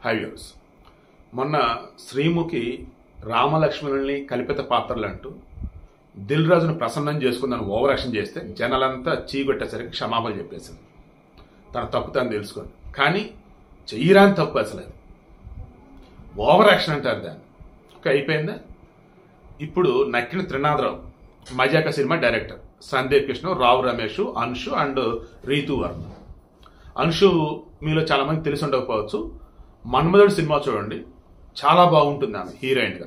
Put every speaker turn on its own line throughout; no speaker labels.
హైవ్యూస్ మొన్న శ్రీముఖి రామలక్ష్మణుల్ని కల్పిత పాత్రలు అంటూ దిల్ రాజును ప్రసన్నం చేసుకుందని ఓవర్ యాక్షన్ చేస్తే జనాలంతా చీగొట్టేసరికి క్షమాపణ చెప్పేసింది. తన తప్పు తను తెలుసుకొని, కానీ చెయ్యరాని తప్పు అసలు అది ఓవర్ యాక్షన్ అంటారు దాన్ని. అయిపోయిందా? ఇప్పుడు Nakkina Trinadha Rao Mazaka cinema director, Sandeep Krishna, Rao Ramesh, Anshu and Ritu Varma. Anshu మీలో చాలా మంది తెలిసి ఉండకపోవచ్చు. మన్మధుడు సినిమా చూడండి, చాలా బాగుంటుంది ఆమె హీరోయిన్గా.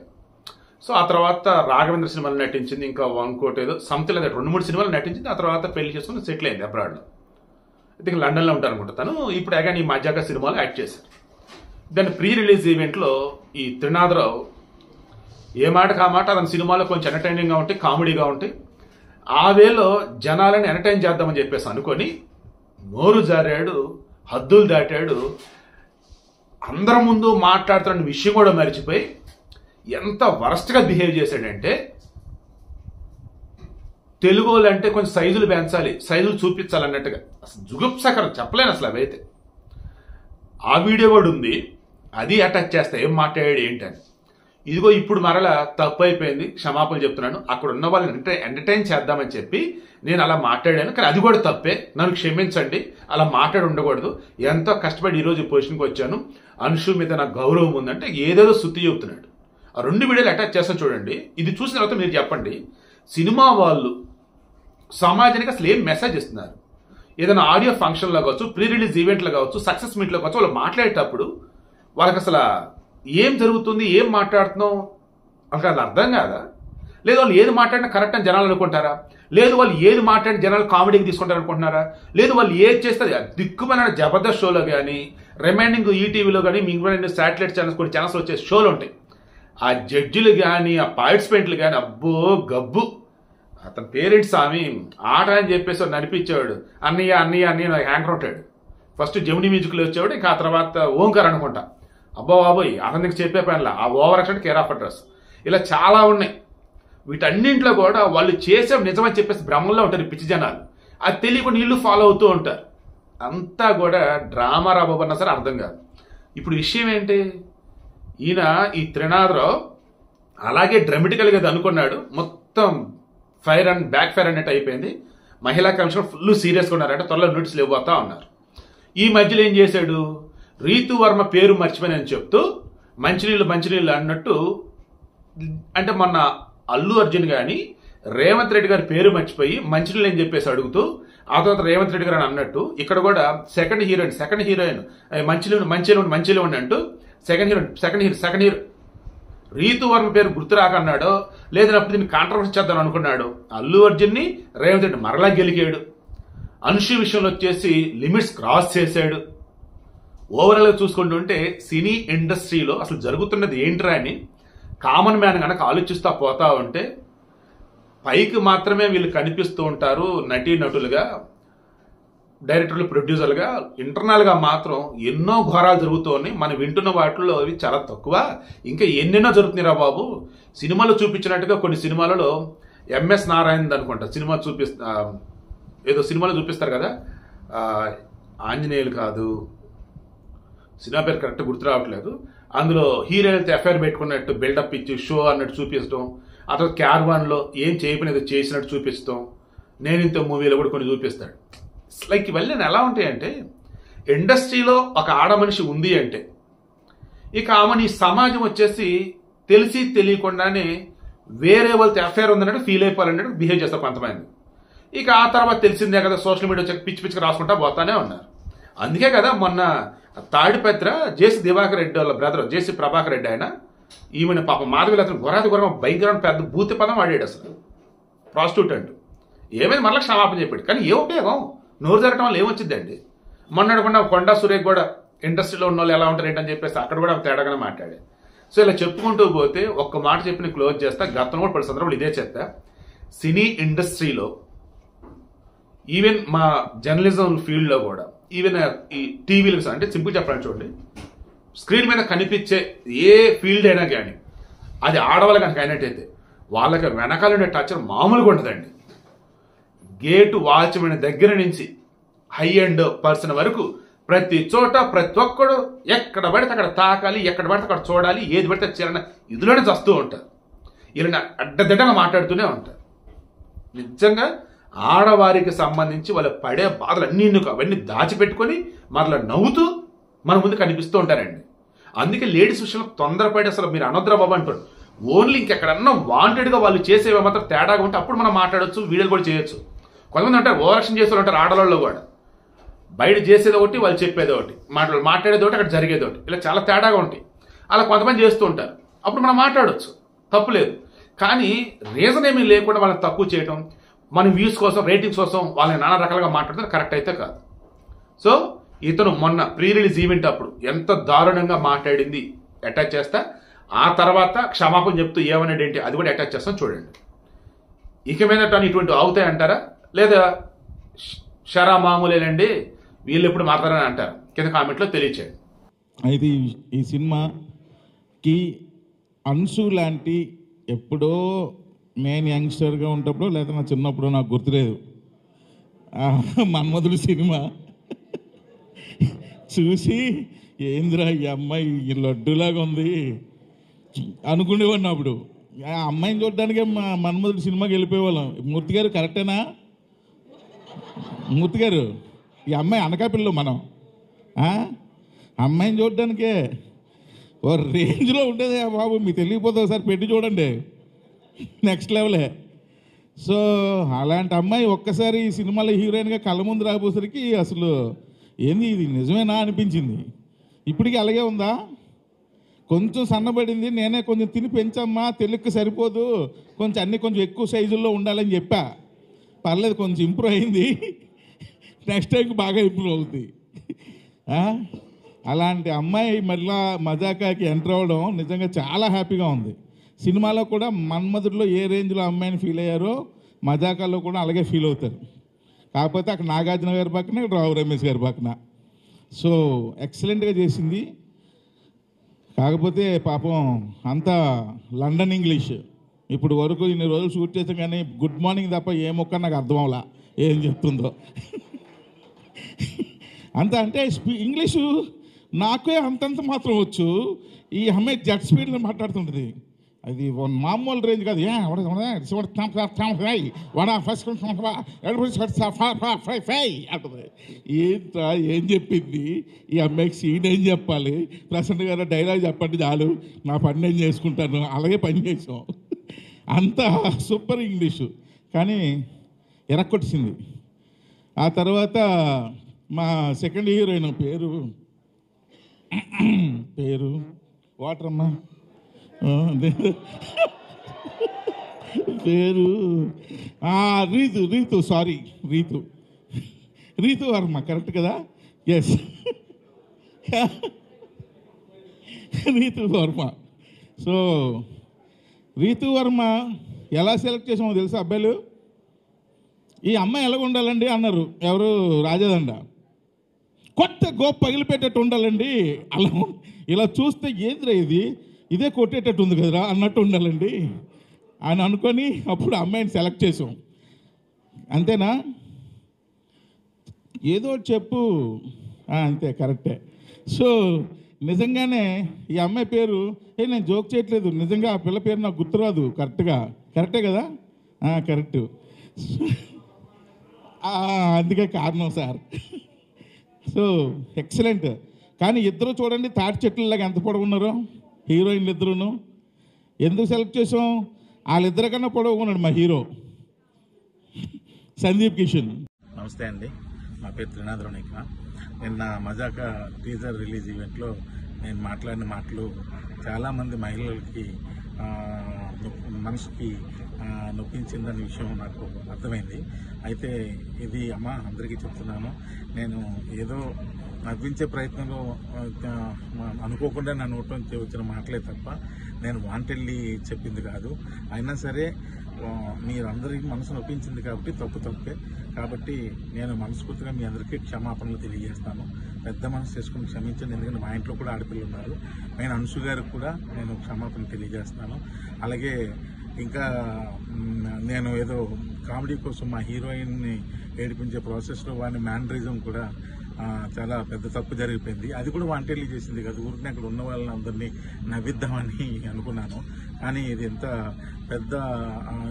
సో ఆ తర్వాత రాఘవేంద్ర సినిమాలో నటించింది, ఇంకా ఇంకోటి ఏదో సంథింగ్ లేదా 2-3 సినిమాలు నటించింది. ఆ తర్వాత పెళ్లి చేసుకుని సెటిల్ అయింది అబ్రాడ్లో. అయితే లండన్లో ఉంటారు అనుకుంటా తను. ఇప్పుడు అగాని ఈ మజాక సినిమాలో యాక్ట్ చేశారు. దాని ప్రీ రిలీజ్ ఈవెంట్లో ఈ త్రినాథరావు ఏ మాటకు ఆ మాట అతని సినిమాలో కొంచెం ఎంటర్టైనింగ్గా ఉంటాయి, కామెడీగా ఉంటాయి. ఆ వేలో జనాలని ఎంటర్టైన్ చేద్దామని చెప్పేసి అనుకొని నోరు జారాడు, హద్దులు దాటాడు. అందరి ముందు మాట్లాడుతున్న విషయం కూడా మర్చిపోయి ఎంత వరస్ట్గా బిహేవ్ చేశాడంటే, తెలుగు వాళ్ళంటే కొంచెం సైజులు పెంచాలి, సైజులు చూపించాలన్నట్టుగా. అసలు జుగుప్సకరం చెప్పలేను అసలు అవైతే. ఆ వీడియో కూడా ఉంది, అది అటాచ్ చేస్తా ఏం మాట్లాడాడు ఏంటని. ఇదిగో ఇప్పుడు మరలా తప్పు అయిపోయింది, క్షమాపణ చెప్తున్నాను. అక్కడ ఉన్న వాళ్ళని ఎంటర్టైన్ చేద్దామని చెప్పి నేను అలా మాట్లాడాను, కానీ అది కూడా తప్పే, నన్ను క్షమించండి, అలా మాట్లాడి ఉండకూడదు. ఎంతో కష్టపడి ఈరోజు పొజిషన్కి వచ్చాను, అంశు మీద నాకు గౌరవం ఉందంటే ఏదేదో శుద్ధి చెబుతున్నాడు. ఆ 2 వీడియోలు అటాచ్ చేస్తా చూడండి. ఇది చూసిన తర్వాత మీరు చెప్పండి, సినిమా వాళ్ళు సమాజానికి అసలు ఏం మెసేజ్ ఇస్తున్నారు? ఏదైనా ఆడియో ఫంక్షన్లో కావచ్చు, ప్రీ రిలీజ్ ఈవెంట్లో కావచ్చు, సక్సెస్ మీట్లో కావచ్చు, వాళ్ళు మాట్లాడేటప్పుడు వాళ్ళకి అసలు ఏం జరుగుతుంది, ఏం మాట్లాడుతున్నాం వాళ్ళకి అది అర్థం కాదా? లేదు వాళ్ళు ఏది మాట్లాడినా కరెక్ట్ అని జనాలు అనుకుంటారా? లేదు వాళ్ళు ఏది మాట్లాడిన జనాలు కామెడీకి తీసుకుంటారు అనుకుంటున్నారా? లేదు వాళ్ళు ఏది చేస్తే దిక్కుమైన జబర్దస్త్ షోలో కానీ, రిమైనింగ్ ఈటీవీలో కానీ, మిగిలిన శాటిలైట్ ఛానల్స్ కొన్ని ఛానల్స్ వచ్చే షోలు ఉంటాయి. ఆ జడ్జిలు కానీ, ఆ పార్టిసిపెంట్లు కానీ, అబ్బో గబ్బు. అతని పేరెంట్స్ స్వామి ఆట అని చెప్పేసి నడిపించేవాడు. అన్నయ్య అన్నయ్య అన్నయ్య నాకు హ్యాంకర్ ఉంటాడు. ఫస్ట్ జెమిని మ్యూజిక్లో వచ్చేవాడు, ఇంకా ఆ తర్వాత ఓంకార్ అనుకుంటా. అబ్బా బాబోయ్ అతనికి చెప్పే పనిలా ఆ over action care of address ఇలా చాలా ఉన్నాయి. వీటన్నింటిలో కూడా వాళ్ళు చేసే నిజమని చెప్పేసి భ్రమంలో ఉంటారు పిచ్చి జనాలు. అది తెలియకుండా నీళ్లు ఫాలో అవుతూ ఉంటారు. అంతా కూడా డ్రామా రాబోబన్నా సరే అర్థం కాదు. ఇప్పుడు విషయం ఏంటి, ఈయన ఈ త్రినాథరావు అలాగే డ్రామాటికల్గా అనుకున్నాడు, మొత్తం ఫైర్ అండ్ బ్యాక్ ఫైర్ అన్నట్టు అయిపోయింది. మహిళా కమిషన్ ఫుల్ సీరియస్గా ఉన్నారంటే త్వరలో నోటీసులు ఇవ్వబోతా ఉన్నారు. ఈ మధ్యలో ఏం చేశాడు, రీతు వర్మ పేరు మర్చిపోయినని చెప్తూ మంచినీళ్ళు అన్నట్టు, అంటే మొన్న అల్లు అర్జున్ కానీ రేవంత్ రెడ్డి గారి పేరు మర్చిపోయి మంచినీళ్ళు అని చెప్పేసి అడుగుతూ ఆ తర్వాత రేవంత్ రెడ్డి గారు అని అన్నట్టు, ఇక్కడ కూడా సెకండ్ హీరోయిన్ మంచిలో అంటూ సెకండ్ హీరో రీతు వర్మ పేరు గుర్తు రాకన్నాడో లేదన్నప్పుడు దీన్ని కాంట్రవర్సీ చేద్దాం అనుకున్నాడు. అల్లు అర్జున్ని రేవంత్ రెడ్డి మరలా గెలికాడు. అనుషు విషయంలో వచ్చేసి లిమిట్స్ క్రాస్ చేశాడు. ఓవరాల్గా చూసుకుంటుంటే సినీ ఇండస్ట్రీలో అసలు జరుగుతున్నది ఏంట్రా అని కామన్ మ్యాన్ కనుక ఆలోచిస్తూ పోతా ఉంటే, పైకి మాత్రమే వీళ్ళు కనిపిస్తూ ఉంటారు నటీనటులుగా, డైరెక్టర్లు, ప్రొడ్యూసర్లుగా. ఇంటర్నల్గా మాత్రం ఎన్నో ఘోరాలు జరుగుతూ ఉన్నాయి. మనం వింటున్న వాటిల్లో అవి చాలా తక్కువ, ఇంకా ఎన్నెన్నో జరుగుతున్నాయిరా బాబు. సినిమాలో చూపించినట్టుగా కొన్ని సినిమాలలో ఎంఎస్ నారాయణ అనుకుంటా సినిమా ఏదో సినిమాలో చూపిస్తారు కదా, ఆంజనేయులు కాదు, సినిమా పేరు కరెక్ట్ గుర్తు రావట్లేదు. అందులో హీరోయిన్తో ఎఫ్ఐఆర్ పెట్టుకున్నట్టు బిల్డప్ ఇచ్చి షో అన్నట్టు చూపించడం, ఆ తర్వాత క్యార్వాన్లో ఏం చేయకపోయినా చేసినట్టు చూపిస్తాం. నేను ఇంత మూవీలో కూడా కొన్ని చూపిస్తాడు. లైక్ ఇవన్నీ ఎలా ఉంటాయంటే, ఇండస్ట్రీలో ఒక ఆడ మనిషి ఉంది అంటే ఇక ఆమెని సమాజం వచ్చేసి తెలిసి తెలియకుండానే వేరే వాళ్ళతో ఎఫ్ఐఆర్ ఉందన్నట్టు ఫీల్ అయిపోవాలన్నట్టు బిహేవ్ చేస్తారు కొంతమంది. ఇక ఆ తర్వాత తెలిసిందే కదా, సోషల్ మీడియా వచ్చి పిచ్చి పిచ్చిగా రాసుకుంటా పోతానే ఉన్నారు. అందుకే కదా మొన్న తాడిపత్ర జేసీ దివాకర్ రెడ్డి వాళ్ళ బ్రదర్ జేసీ ప్రభాకర్ రెడ్డి ఆయన ఈమెను పాప మాధవి ఘోరాది భయంకరమైన పెద్ద భూతి పదం వాడాడు. అసలు ప్రాస్టిట్యూట్ అంటూ ఏమైంది మరలా క్షమాపణ చెప్పాడు, కానీ ఏ ఉపయోగం? నోరు జరగడం వల్ల ఏమొచ్చిందండి? మొన్నడకుండా కొండా సురేఖ్ కూడా ఇండస్ట్రీలో ఉన్న వాళ్ళు ఎలా ఉంటారు ఏంటని చెప్పేసి అక్కడ కూడా తేడాగానే మాట్లాడే. సో ఇలా చెప్పుకుంటూ పోతే ఒక్క మాట చెప్పి నేను క్లోజ్ చేస్తా. గతంలో కూడా పలు సందర్భాలు ఇదే చేస్తా. సినీ ఇండస్ట్రీలో ఈవెన్ మా జర్నలిజం ఫీల్డ్లో కూడా, ఈవెన్ ఈ టీవీలకు అంటే సింపుల్ చెప్పాలని చూడండి, స్క్రీన్ మీద కనిపించే ఏ ఫీల్డ్ అయినా కానీ అది ఆడవాళ్ళు కనుక అయినట్టయితే వాళ్ళకి వెనకాల ఉండే టచర్ మామూలుగా ఉంటుందండి. గేటు వాచ్మెన్ దగ్గర నుంచి హై అండ్ పర్సన్ వరకు ప్రతి చోట ప్రతి ఒక్కడు ఎక్కడ పడితే అక్కడ తాకాలి, ఎక్కడ పడితే అక్కడ చూడాలి, ఏది పడితే చీరన ఇదిలోనే చస్తూ ఉంటారు. ఇలా అడ్డదిడ్డంగా మాట్లాడుతూనే ఉంటారు. నిజంగా ఆడవారికి సంబంధించి వాళ్ళు పడే బాధలు అవన్నీ దాచిపెట్టుకొని మరలా నవ్వుతూ మన ముందు కనిపిస్తూ ఉంటారండి. అందుకే లేడీస్ విషయంలో తొందరపడి అసలు మీరు అనొద్దురా బాబు అంటారు. ఓన్లీ ఇంకెక్కడన్నా వాంటెడ్గా వాళ్ళు చేసేవి మాత్రం తేడాగా ఉంటే అప్పుడు మనం మాట్లాడవచ్చు, వీడియోలు కూడా చేయొచ్చు. కొంతమంది అంటారు ఓవరాక్షన్ చేసే ఉంటారు ఆడవాళ్ళు కూడా. బయట చేసేది ఒకటి, వాళ్ళు చెప్పేది ఒకటి, మాట్లాడేది ఒకటి, అక్కడ జరిగేది ఒకటి, ఇలా చాలా తేడాగా ఉంటాయి. అలా కొంతమంది చేస్తూ ఉంటారు. అప్పుడు మనం మాట్లాడవచ్చు, తప్పులేదు. కానీ రీజన్ ఏమీ లేకుండా వాళ్ళని తక్కువ చేయటం, మన వ్యూస్ కోసం, రేటింగ్స్ కోసం వాళ్ళని నానా రకాలుగా మాట్లాడితే కరెక్ట్ అయితే కాదు. సో ఇతను మొన్న ప్రీ రిలీజ్ ఈవెంట్ అప్పుడు ఎంత దారుణంగా మాట్లాడింది అటాచ్ చేస్తా. ఆ తర్వాత క్షమాపణ చెప్తూ ఏమన్నాడు ఏంటి అది కూడా అటాచ్ చేస్తాం చూడండి. ఇక మీద ఇటువంటి అవుతాయంటారా, లేదా షరా మామూలేనండి వీళ్ళు ఎప్పుడు మాట్లాడారని అంటారు? కింద కామెంట్లో తెలియచేయండి.
అయితే ఈ సినిమాకి అన్సు లాంటి ఎప్పుడో నేను యంగ్స్టర్గా ఉన్నప్పుడు, లేదా నా చిన్నప్పుడు నాకు గుర్తులేదు, మన్మధుడు సినిమా చూసి ఏంద్రా ఈ అమ్మాయి ఈ లడ్డులాగా ఉంది అనుకునేవాడిని. అప్పుడు ఆ అమ్మాయిని చూడడానికే మన్మధుడు సినిమాకి వెళ్ళిపోయేవాళ్ళం. మూర్తి గారు కరెక్టేనా? మూర్తి గారు, ఈ అమ్మాయి అనకాపిల్లో మనం అమ్మాయిని చూడడానికే ఓ రేంజ్లో ఉండేది బాబు. మీకు తెలియకపోతే ఒకసారి పెట్టి చూడండి, నెక్స్ట్ లెవెలే. సో అలాంటి అమ్మాయి ఒక్కసారి ఈ సినిమాలో హీరోయిన్గా కళ్ళ ముందు రాబోసరికి అసలు ఏంది ఇది నిజమేనా అనిపించింది. ఇప్పటికీ అలాగే ఉందా? కొంచెం సన్నబడింది, నేనే కొంచెం తిని పెంచమ్మా, తెలుగుకి సరిపోదు, కొంచెం అన్నీ కొంచెం ఎక్కువ సైజుల్లో ఉండాలని చెప్పా. పర్లేదు, కొంచెం ఇంప్రూవ్ అయింది, నెక్స్ట్ టైంకి బాగా ఇంప్రూవ్ అవుతుంది. అలాంటి అమ్మాయి మళ్ళా మజాకాకి ఎంటర్ అవ్వడం నిజంగా చాలా హ్యాపీగా ఉంది. సినిమాలో కూడా మన్మధుడిలో ఏ రేంజ్లో అమ్మాయిని ఫీల్ అయ్యారో మజాకాలో కూడా అలాగే ఫీల్ అవుతారు. కాకపోతే అక్కడ నాగార్జున గారి పక్కన, ఇక్కడ రావు రమేష్ గారి పక్కన. సో ఎక్సలెంట్గా చేసింది. కాకపోతే పాపం అంతా లండన్ ఇంగ్లీష్. ఇప్పుడు వరకు ఇన్ని రోజులు షూట్ చేసాం కానీ గుడ్ మార్నింగ్ తప్ప ఏ మొక్క నాకు అర్థం అవలా ఏం చెప్తుందో. అంత అంటే ఇంగ్లీషు నాకే అంతంత మాత్రం వచ్చు. ఈ అమ్మాయి జెట్ స్పీడ్లో మాట్లాడుతుంటుంది. అది మామూలు రేంజ్ కాదు. అంటుంది. ఏంట్రా ఏం చెప్పింది ఈ అమ్మాయికి? సీన్ ఏం చెప్పాలి? ప్రసన్న గారు డైలాగ్ చెప్పండి చాలు, నా పని నేను చేసుకుంటాను. అలాగే పని చేసాం. అంత సూపర్ ఇంగ్లీషు, కానీ ఎరక్కొచ్చింది. ఆ తర్వాత మా సెకండ్ హీరోయిన్ పేరు వాటరమ్మా పేరు రీతు వర్మ, కరెక్ట్ కదా? ఎస్, రీతు వర్మ. సో రీతు వర్మ ఎలా సెలెక్ట్ చేసామో తెలుసా అబ్బాయిలు? ఈ అమ్మాయి ఎలాగ ఉండాలండి అన్నారు ఎవరు, రాజాదండ. కొత్త గోప్ పగిలిపెట్టేట్టు ఉండాలండి. అలా ఇలా చూస్తే ఏంద్రా ఇదే కొట్టేటట్టు ఉంది కదరా అన్నట్టు ఉండాలండి అని అనుకొని అప్పుడు అమ్మాయిని సెలెక్ట్ చేసాం. అంతేనా? ఏదో చెప్పు. అంతే, కరెక్టే. సో నిజంగానే ఈ అమ్మాయి పేరు నేను జోక్ చేయట్లేదు, నిజంగా ఆ పిల్ల పేరు నాకు గుర్తురాదు కరెక్టే కదా? కరెక్టు. అందుకే కారణం సార్. So excellent. కానీ ఇద్దరు చూడండి తాటి చెట్లలాగా ఎంత పొడవున్నారో హీరోయిన్లు ఇద్దరును. ఎందుకు సెలెక్ట్ చేసాం? వాళ్ళిద్దరికన్నా పొడవుకున్నాడు మా హీరో సందీప్ కిషన్.
నమస్తే అండి, నా పేరు త్రినాథరావు నిఖిన. నిన్న మజాకా టీజర్ రిలీజ్ ఈవెంట్లో నేను మాట్లాడిన మాటలు చాలామంది మహిళలకి మనసుకి నొప్పించిందనే విషయం నాకు అర్థమైంది. అయితే ఇది అందరికీ చెప్తున్నాను, నేను ఏదో నవ్వించే ప్రయత్నంలో అనుకోకుండా నా నోట్లో వచ్చిన మాటలే తప్ప నేను వాంటెడ్లీ చెప్పింది కాదు. అయినా సరే మీరందరికీ మనసు నొప్పించింది కాబట్టి తప్పే. కాబట్టి నేను మనస్ఫూర్తిగా మీ అందరికీ క్షమాపణలు తెలియజేస్తాను. పెద్ద మనసు చేసుకుని క్షమించండి, ఎందుకంటే మా ఇంట్లో కూడా ఆడపిల్లలు ఉన్నారు. నేను అన్సు గారికి కూడా నేను క్షమాపణ తెలియజేస్తాను. అలాగే ఇంకా నేను ఏదో కామెడీ కోసం మా హీరోయిన్ని ఏడిపించే ప్రాసెస్లో వాడిని మ్యానరిజం కూడా చాలా పెద్ద తప్పు జరిగిపోయింది. అది కూడా వాంటెడ్లీ చేసింది కదా, ఊరికి అక్కడ ఉన్న వాళ్ళని అందరినీ నవ్విద్దామని అనుకున్నాను. కానీ ఇది ఎంత పెద్ద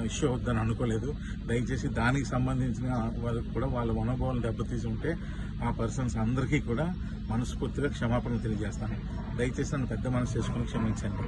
ఇష్యూ అవుద్దని అనుకోలేదు. దయచేసి దానికి సంబంధించిన వాళ్ళకి కూడా వాళ్ళ మనోభావాలను దెబ్బతీసి ఉంటే ఆ పర్సన్స్ అందరికీ కూడా మనస్ఫూర్తిగా క్షమాపణలు తెలియజేస్తాను. దయచేసి నన్ను పెద్ద మనసు చేసుకుని క్షమించండి.